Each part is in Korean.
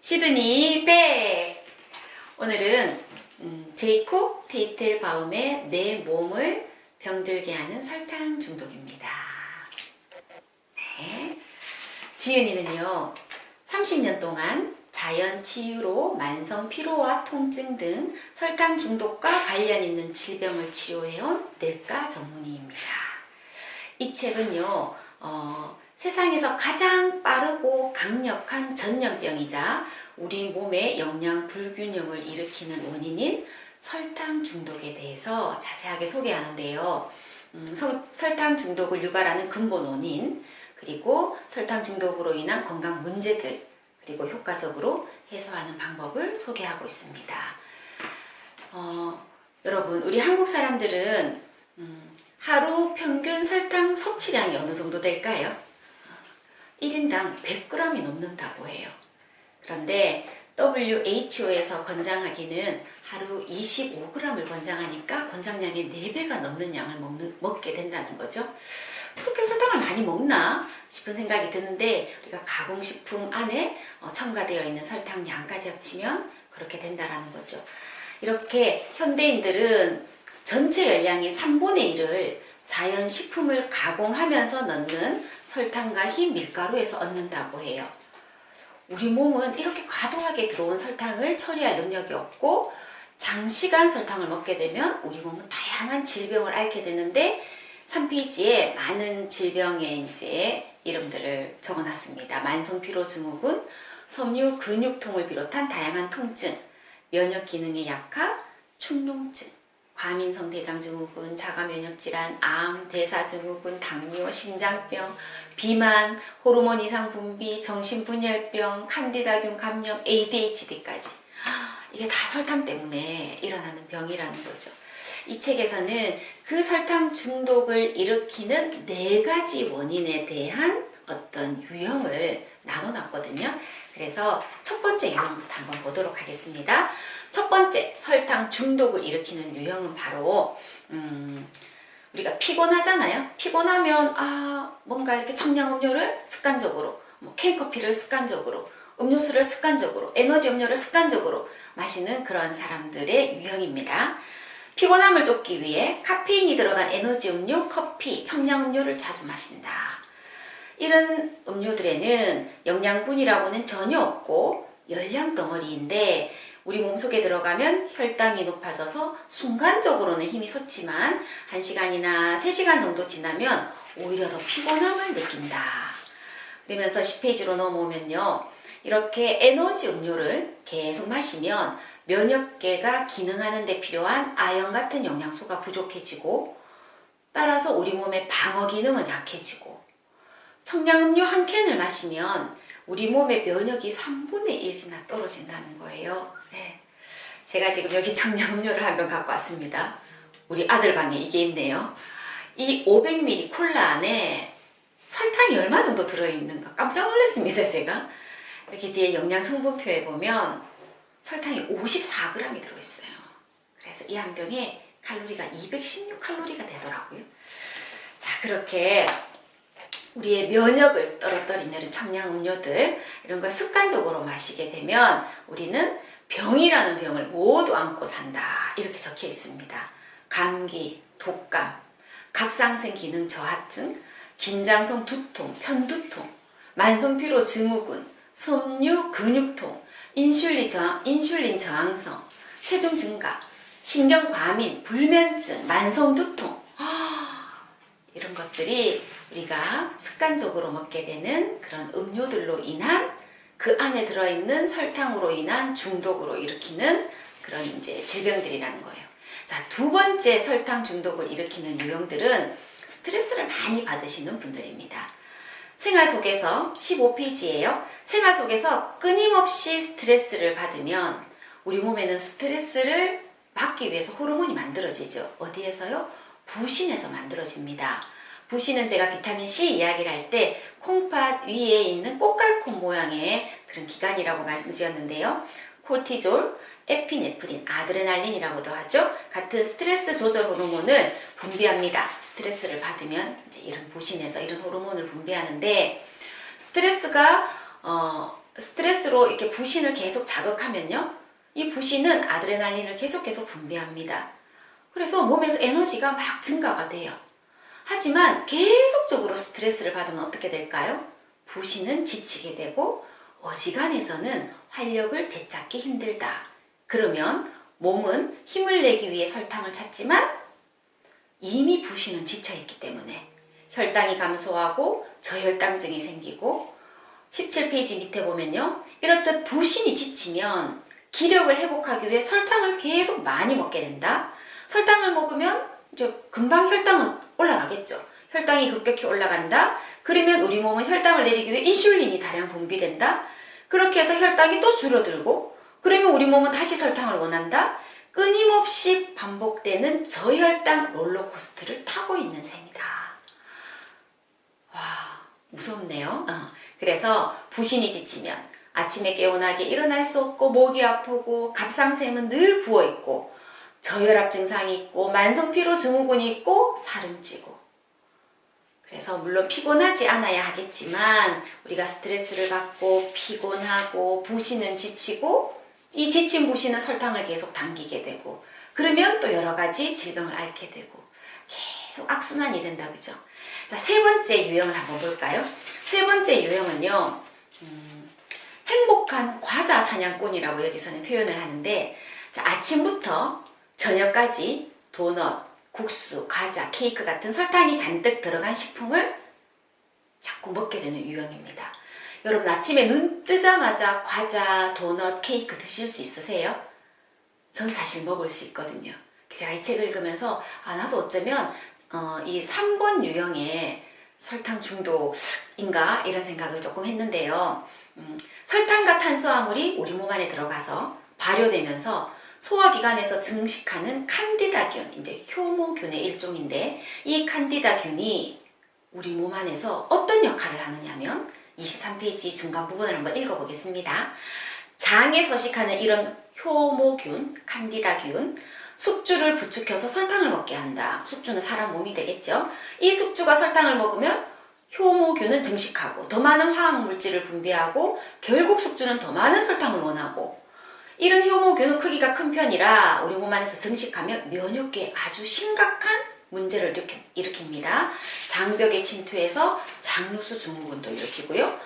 시드니 백! 오늘은 제이콥 테이텔바움의 내 몸을 병들게 하는 설탕 중독입니다. 네. 지은이는요 30년 동안 자연 치유로 만성 피로와 통증 등 설탕 중독과 관련 있는 질병을 치료해온 내과 전문의입니다. 이 책은요 세상에서 가장 빠르고 강력한 전염병이자 우리 몸의 영양 불균형을 일으키는 원인인 설탕 중독에 대해서 자세하게 소개하는데요. 설탕 중독을 유발하는 근본 원인, 그리고 설탕 중독으로 인한 건강 문제들, 그리고 효과적으로 해소하는 방법을 소개하고 있습니다. 여러분, 우리 한국 사람들은 하루 평균 설탕 섭취량이 어느 정도 될까요? 1인당 100g이 넘는다고 해요. 그런데 WHO에서 권장하기는 하루 25g을 권장하니까 권장량의 4배가 넘는 양을 먹게 된다는 거죠. 그렇게 설탕을 많이 먹나 싶은 생각이 드는데, 우리가 가공식품 안에 첨가되어 있는 설탕량까지 합치면 그렇게 된다는 거죠. 이렇게 현대인들은 전체 열량의 3분의 1을 자연식품을 가공하면서 넣는 설탕과 흰 밀가루에서 얻는다고 해요. 우리 몸은 이렇게 과도하게 들어온 설탕을 처리할 능력이 없고, 장시간 설탕을 먹게 되면 우리 몸은 다양한 질병을 앓게 되는데, 3페이지에 많은 질병의 이름들을 적어놨습니다. 만성피로증후군, 섬유 근육통을 비롯한 다양한 통증, 면역 기능의 약화, 축농증, 과민성 대장증후군, 자가면역질환, 암, 대사증후군, 당뇨, 심장병, 비만, 호르몬 이상 분비, 정신분열병, 칸디다균 감염, ADHD까지. 이게 다 설탕 때문에 일어나는 병이라는 거죠. 이 책에서는 그 설탕 중독을 일으키는 4가지 원인에 대한 어떤 유형을 나눠놨거든요. 그래서 첫 번째 유형부터 한번 보도록 하겠습니다. 첫 번째 설탕 중독을 일으키는 유형은 바로 우리가 피곤하잖아요. 피곤하면 뭔가 이렇게 청량음료를 습관적으로, 캔커피를 습관적으로, 음료수를 습관적으로, 에너지 음료를 습관적으로 마시는 그런 사람들의 유형입니다. 피곤함을 쫓기 위해 카페인이 들어간 에너지 음료, 커피, 청량음료를 자주 마신다. 이런 음료들에는 영양분이라고는 전혀 없고 열량 덩어리인데, 우리 몸속에 들어가면 혈당이 높아져서 순간적으로는 힘이 솟지만 1시간이나 3시간 정도 지나면 오히려 더 피곤함을 느낀다. 그러면서 10페이지로 넘어오면요, 이렇게 에너지 음료를 계속 마시면 면역계가 기능하는 데 필요한 아연 같은 영양소가 부족해지고, 따라서 우리 몸의 방어 기능은 약해지고, 청량음료 한 캔을 마시면 우리 몸의 면역이 3분의 1이나 떨어진다는 거예요. 네. 제가 지금 여기 청량음료를 한 병 갖고 왔습니다. 우리 아들 방에 이게 있네요. 이 500ml 콜라 안에 설탕이 얼마 정도 들어있는가 깜짝 놀랐습니다, 제가. 여기 뒤에 영양 성분표에 보면 설탕이 54g이 들어있어요. 그래서 이 한 병에 칼로리가 216칼로리가 되더라고요. 자, 그렇게 우리의 면역을 떨어뜨리는 청량음료들, 이런 걸 습관적으로 마시게 되면 우리는 병이라는 병을 모두 안고 산다. 이렇게 적혀 있습니다. 감기, 독감, 갑상선 기능 저하증, 긴장성 두통, 편두통, 만성피로 증후군, 섬유 근육통, 인슐린 저항성, 체중 증가, 신경 과민, 불면증, 만성 두통, 이런 것들이 우리가 습관적으로 먹게 되는 그런 음료들로 인한, 그 안에 들어있는 설탕으로 인한 중독으로 일으키는 그런 질병들이라는 거예요. 자, 두 번째 설탕 중독을 일으키는 유형들은 스트레스를 많이 받으시는 분들입니다. 생활 속에서 15페이지예요. 생활 속에서 끊임없이 스트레스를 받으면 우리 몸에는 스트레스를 받기 위해서 호르몬이 만들어지죠. 어디에서요? 부신에서 만들어집니다. 부신은 제가 비타민C 이야기를 할 때 콩팥 위에 있는 꽃갈콘 모양의 그런 기관이라고 말씀드렸는데요. 콜티졸, 에피네프린, 아드레날린이라고도 하죠. 같은 스트레스 조절 호르몬을 분비합니다. 스트레스를 받으면 이런 부신에서 이런 호르몬을 분비하는데, 스트레스가 스트레스로 이렇게 부신을 계속 자극하면요, 이 부신은 아드레날린을 계속 분비합니다. 그래서 몸에서 에너지가 막 증가가 돼요. 하지만 계속적으로 스트레스를 받으면 어떻게 될까요? 부신은 지치게 되고 어지간해서는 활력을 되찾기 힘들다. 그러면 몸은 힘을 내기 위해 설탕을 찾지만 이미 부신은 지쳐있기 때문에 혈당이 감소하고 저혈당증이 생기고, 17페이지 밑에 보면요, 이렇듯 부신이 지치면 기력을 회복하기 위해 설탕을 계속 많이 먹게 된다. 설탕을 먹으면 이제 금방 혈당은 올라가겠죠. 혈당이 급격히 올라간다. 그러면 우리 몸은 혈당을 내리기 위해 인슐린이 다량 분비된다. 그렇게 해서 혈당이 또 줄어들고, 그러면 우리 몸은 다시 설탕을 원한다. 끊임없이 반복되는 저혈당 롤러코스터를 타고 있는 셈이다. 와, 무섭네요. 그래서 부신이 지치면 아침에 개운하게 일어날 수 없고, 목이 아프고, 갑상샘은 늘 부어있고, 저혈압 증상이 있고, 만성피로 증후군이 있고, 살은 찌고. 그래서 물론 피곤하지 않아야 하겠지만 우리가 스트레스를 받고 피곤하고 부신은 지치고, 이 지친 부신은 설탕을 계속 당기게 되고, 그러면 또 여러 가지 질병을 앓게 되고 계속 악순환이 된다, 그죠? 자, 세 번째 유형을 한번 볼까요? 세 번째 유형은요, 행복한 과자 사냥꾼이라고 여기서는 표현을 하는데, 자, 아침부터 저녁까지 도넛, 국수, 과자, 케이크 같은 설탕이 잔뜩 들어간 식품을 자꾸 먹게 되는 유형입니다. 여러분, 아침에 눈 뜨자마자 과자, 도넛, 케이크 드실 수 있으세요? 전 사실 먹을 수 있거든요. 제가 이 책을 읽으면서 나도 어쩌면 이 3번 유형의 설탕 중독인가 이런 생각을 조금 했는데요. 설탕과 탄수화물이 우리 몸 안에 들어가서 발효되면서 소화기관에서 증식하는 칸디다균, 이제 효모균의 일종인데, 이 칸디다균이 우리 몸 안에서 어떤 역할을 하느냐면 23페이지 중간 부분을 한번 읽어보겠습니다. 장에 서식하는 이런 효모균, 칸디다균, 숙주를 부축해서 설탕을 먹게 한다. 숙주는 사람 몸이 되겠죠. 이 숙주가 설탕을 먹으면 효모균은 증식하고 더 많은 화학물질을 분비하고, 결국 숙주는 더 많은 설탕을 원하고, 이런 효모균은 크기가 큰 편이라 우리 몸 안에서 증식하면 면역계에 아주 심각한 문제를 일으킵니다. 장벽에 침투해서 장루수 증후군도 일으키고요,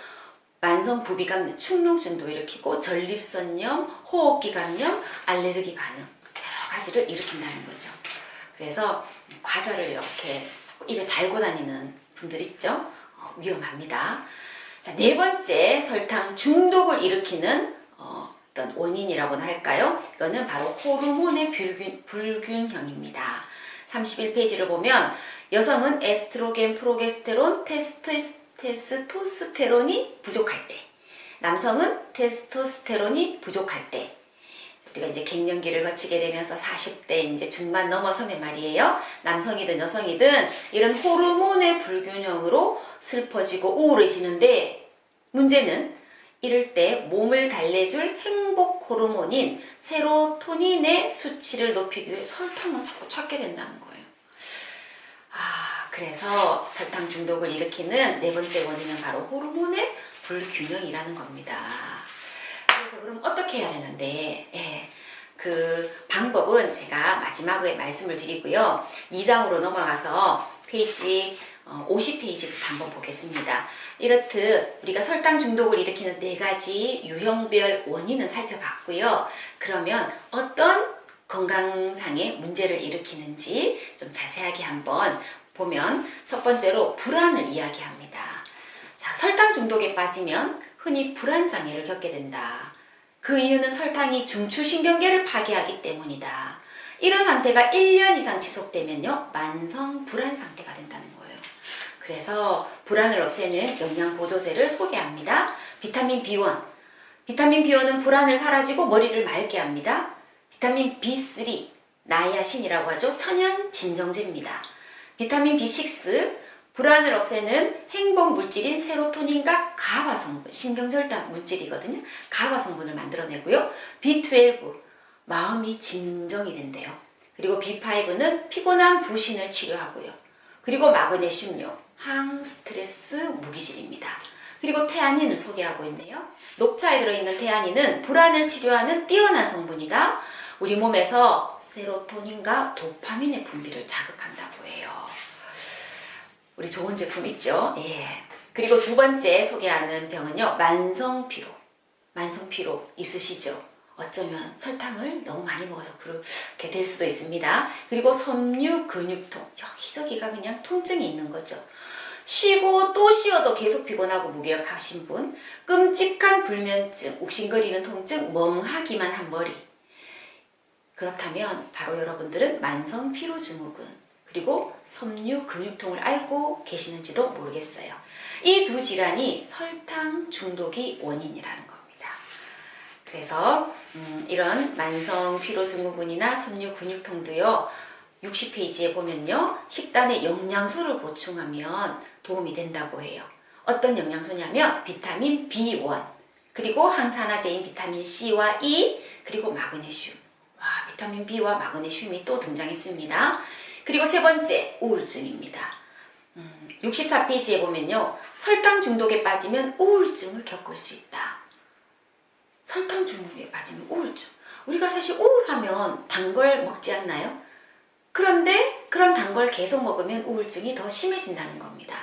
만성 부비감, 축농증도 일으키고, 전립선염, 호흡기관염, 알레르기 반응, 여러 가지를 일으킨다는 거죠. 그래서 과자를 이렇게 입에 달고 다니는 분들 있죠? 위험합니다. 자, 네 번째 설탕 중독을 일으키는 어떤 원인이라고나 할까요? 이거는 바로 호르몬의 불균형입니다. 31페이지를 보면 여성은 에스트로겐, 프로게스테론, 테스토스테론이 부족할 때, 남성은 테스토스테론이 부족할 때, 우리가 이제 갱년기를 거치게 되면서 40대 이제 중반 넘어서면 말이에요, 남성이든 여성이든 이런 호르몬의 불균형으로 슬퍼지고 우울해지는데, 문제는 이럴 때 몸을 달래줄 행복 호르몬인 세로토닌의 수치를 높이기 위해 설탕을 자꾸 찾게 된다는 거예요. 그래서 설탕 중독을 일으키는 네 번째 원인은 바로 호르몬의 불균형이라는 겁니다. 그래서 그럼 어떻게 해야 되는데, 그 방법은 제가 마지막에 말씀을 드리고요, 2장으로 넘어가서 페이지 50페이지부터 한번 보겠습니다. 이렇듯 우리가 설탕 중독을 일으키는 네 가지 유형별 원인은 살펴봤고요. 그러면 어떤 건강상의 문제를 일으키는지 좀 자세하게 한번 보면, 첫 번째로 불안을 이야기합니다. 자, 설탕 중독에 빠지면 흔히 불안장애를 겪게 된다. 그 이유는 설탕이 중추신경계를 파괴하기 때문이다. 이런 상태가 1년 이상 지속되면요, 만성 불안 상태가 된다는 거예요. 그래서 불안을 없애는 영양보조제를 소개합니다. 비타민 B1. 비타민 B1은 불안을 사라지고 머리를 맑게 합니다. 비타민 B3, 나이아신이라고 하죠. 천연 진정제입니다. 비타민 B6, 불안을 없애는 행복 물질인 세로토닌과 가바 성분, 신경절단 물질이거든요. 가바 성분을 만들어내고요. B12, 마음이 진정이 된대요. 그리고 B5는 피곤한 부신을 치료하고요. 그리고 마그네슘요, 항스트레스 무기질입니다. 그리고 태아닌을 소개하고 있네요. 녹차에 들어있는 태아닌은 불안을 치료하는 뛰어난 성분이다. 우리 몸에서 세로토닌과 도파민의 분비를 자극한다고 해요. 우리 좋은 제품 있죠? 예. 그리고 두 번째 소개하는 병은요, 만성피로. 만성피로 있으시죠? 어쩌면 설탕을 너무 많이 먹어서 그렇게 될 수도 있습니다. 그리고 섬유 근육통, 여기저기가 그냥 통증이 있는 거죠. 쉬고 또 쉬어도 계속 피곤하고 무기력하신 분, 끔찍한 불면증, 욱신거리는 통증, 멍하기만 한 머리. 그렇다면 바로 여러분들은 만성 피로증후군 그리고 섬유 근육통을 앓고 계시는지도 모르겠어요. 이 두 질환이 설탕 중독이 원인이라는 겁니다. 그래서 이런 만성 피로증후군이나 섬유 근육통도요. 60페이지에 보면요. 식단에 영양소를 보충하면 도움이 된다고 해요. 어떤 영양소냐면 비타민 B1, 그리고 항산화제인 비타민 C와 E, 그리고 마그네슘. 와, 비타민 B와 마그네슘이 또 등장했습니다. 그리고 세 번째, 우울증입니다. 64페이지에 보면요. 설탕 중독에 빠지면 우울증을 겪을 수 있다. 설탕 중독에 빠지면 우울증. 우리가 사실 우울하면 단 걸 먹지 않나요? 그런데 그런 단 걸 계속 먹으면 우울증이 더 심해진다는 겁니다.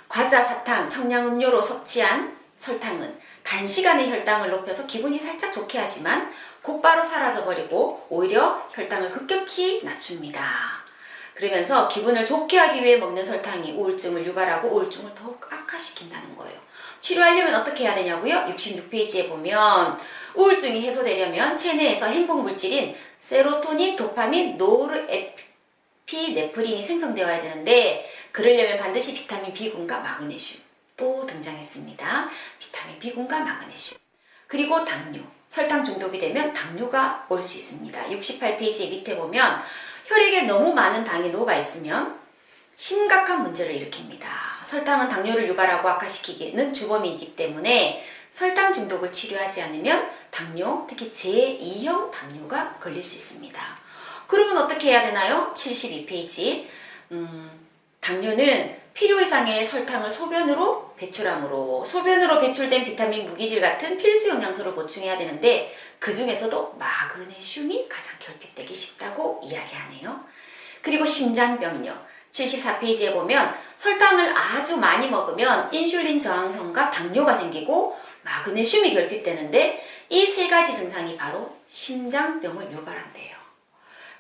과자, 사탕, 청량음료로 섭취한 설탕은 단시간에 혈당을 높여서 기분이 살짝 좋게 하지만 곧바로 사라져버리고 오히려 혈당을 급격히 낮춥니다. 그러면서 기분을 좋게 하기 위해 먹는 설탕이 우울증을 유발하고 우울증을 더욱 악화시킨다는 거예요. 치료하려면 어떻게 해야 되냐고요? 66페이지에 보면 우울증이 해소되려면 체내에서 행복물질인 세로토닌, 도파민, 노르에피네프린이 생성되어야 되는데 그러려면 반드시 비타민 B군과 마그네슘 또 등장했습니다. 비타민 B군과 마그네슘. 그리고 당뇨. 설탕 중독이 되면 당뇨가 올 수 있습니다. 68페이지 밑에 보면 혈액에 너무 많은 당이 녹아 있으면 심각한 문제를 일으킵니다. 설탕은 당뇨를 유발하고 악화시키기는 주범이기 때문에 설탕 중독을 치료하지 않으면 당뇨, 특히 제2형 당뇨가 걸릴 수 있습니다. 그러면 어떻게 해야 되나요? 72페이지. 당뇨는 필요 이상의 설탕을 소변으로 배출하므로 소변으로 배출된 비타민, 무기질 같은 필수 영양소를 보충해야 되는데 그 중에서도 마그네슘이 가장 결핍되기 쉽다고 이야기하네요. 그리고 심장병요. 74페이지에 보면 설탕을 아주 많이 먹으면 인슐린 저항성과 당뇨가 생기고 마그네슘이 결핍되는데 이 세 가지 증상이 바로 심장병을 유발한대요.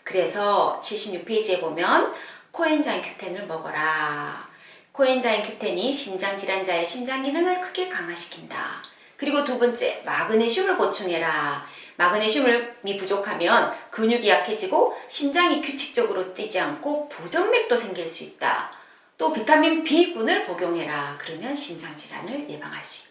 그래서 76페이지에 보면 코엔자임 Q10을 먹어라. 코엔자임 Q10이 심장질환자의 심장 기능을 크게 강화시킨다. 그리고 두 번째, 마그네슘을 보충해라. 마그네슘이 부족하면 근육이 약해지고 심장이 규칙적으로 뛰지 않고 부정맥도 생길 수 있다. 또 비타민 B군을 복용해라. 그러면 심장질환을 예방할 수 있다.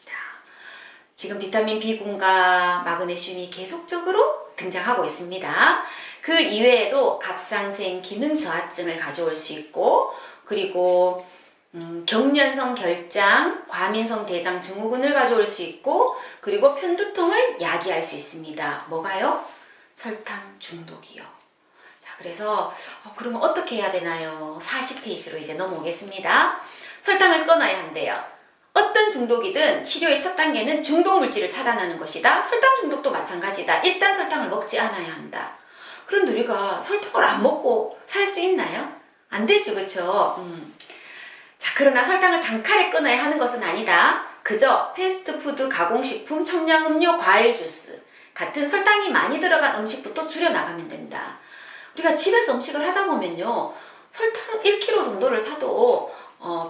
지금 비타민 B군과 마그네슘이 계속적으로 등장하고 있습니다. 그 이외에도 갑상생 기능 저하증을 가져올 수 있고 그리고 경련성 결장, 과민성 대장 증후군을 가져올 수 있고 그리고 편두통을 야기할 수 있습니다. 뭐가요? 설탕 중독이요. 자, 그래서 그러면 어떻게 해야 되나요? 40페이지로 이제 넘어오겠습니다. 설탕을 끊어야 한대요. 어떤 중독이든 치료의 첫 단계는 중독 물질을 차단하는 것이다. 설탕 중독도 마찬가지다. 일단 설탕을 먹지 않아야 한다. 그런데 우리가 설탕을 안 먹고 살 수 있나요? 안 되죠, 그렇죠? 자, 그러나 설탕을 단칼에 끊어야 하는 것은 아니다. 그저 패스트푸드, 가공식품, 청량음료, 과일 주스 같은 설탕이 많이 들어간 음식부터 줄여나가면 된다. 우리가 집에서 음식을 하다 보면요. 설탕 1kg 정도를 사도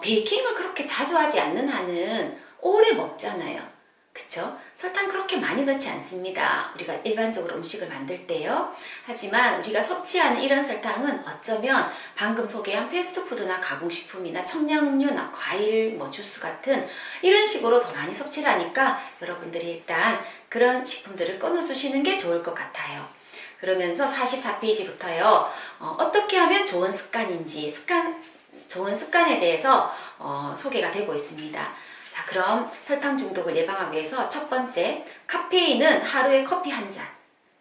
베이킹을 그렇게 자주 하지 않는 한은 오래 먹잖아요. 그쵸? 설탕 그렇게 많이 넣지 않습니다. 우리가 일반적으로 음식을 만들 때요. 하지만 우리가 섭취하는 이런 설탕은 어쩌면 방금 소개한 패스트푸드나 가공식품이나 청량음료나 과일, 주스 같은 이런 식으로 더 많이 섭취를 하니까 여러분들이 일단 그런 식품들을 끊어주시는 게 좋을 것 같아요. 그러면서 44페이지부터요. 어떻게 하면 좋은 습관인지, 좋은 습관에 대해서 소개가 되고 있습니다. 자, 그럼 설탕 중독을 예방하기 위해서 첫 번째, 카페인은 하루에 커피 한 잔.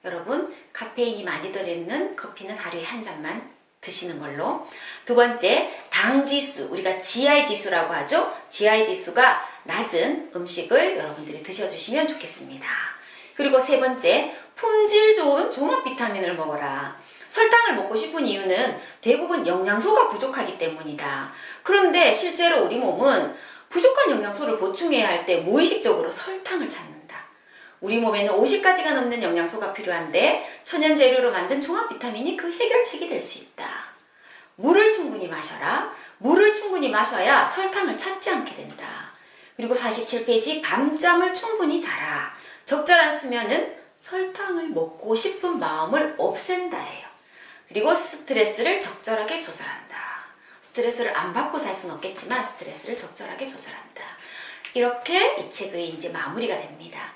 여러분, 카페인이 많이 들어있는 커피는 하루에 한 잔만 드시는 걸로. 두 번째, 당 지수. 우리가 GI 지수라고 하죠. GI 지수가 낮은 음식을 여러분들이 드셔주시면 좋겠습니다. 그리고 세 번째, 품질 좋은 종합 비타민을 먹어라. 설탕을 먹고 싶은 이유는 대부분 영양소가 부족하기 때문이다. 그런데 실제로 우리 몸은 부족한 영양소를 보충해야 할 때 무의식적으로 설탕을 찾는다. 우리 몸에는 50가지가 넘는 영양소가 필요한데 천연 재료로 만든 종합 비타민이 그 해결책이 될 수 있다. 물을 충분히 마셔라. 물을 충분히 마셔야 설탕을 찾지 않게 된다. 그리고 47페이지 밤잠을 충분히 자라. 적절한 수면은 설탕을 먹고 싶은 마음을 없앤다예요. 그리고 스트레스를 적절하게 조절한다. 스트레스를 안 받고 살 수는 없겠지만 스트레스를 적절하게 조절한다. 이렇게 이 책의 이제 마무리가 됩니다.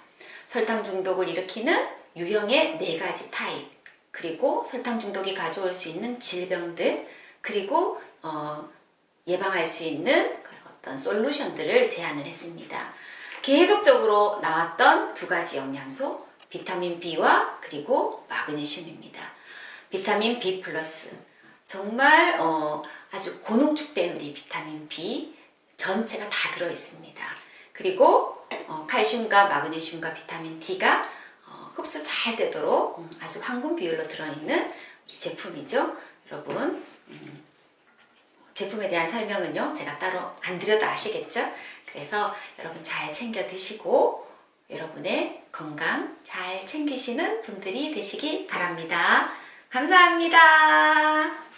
설탕 중독을 일으키는 유형의 4가지 타입, 그리고 설탕 중독이 가져올 수 있는 질병들, 그리고 예방할 수 있는 어떤 솔루션들을 제안을 했습니다. 계속적으로 나왔던 2가지 영양소, 비타민 B와 그리고 마그네슘입니다. 비타민 B 플러스, 정말 아주 고농축된 우리 비타민 B 전체가 다 들어있습니다. 그리고 칼슘과 마그네슘과 비타민 D가 흡수 잘 되도록 아주 황금 비율로 들어있는 우리 제품이죠. 여러분, 제품에 대한 설명은요, 제가 따로 안 드려도 아시겠죠? 그래서 여러분 잘 챙겨 드시고 여러분의 건강 잘 챙기시는 분들이 되시기 바랍니다. 감사합니다.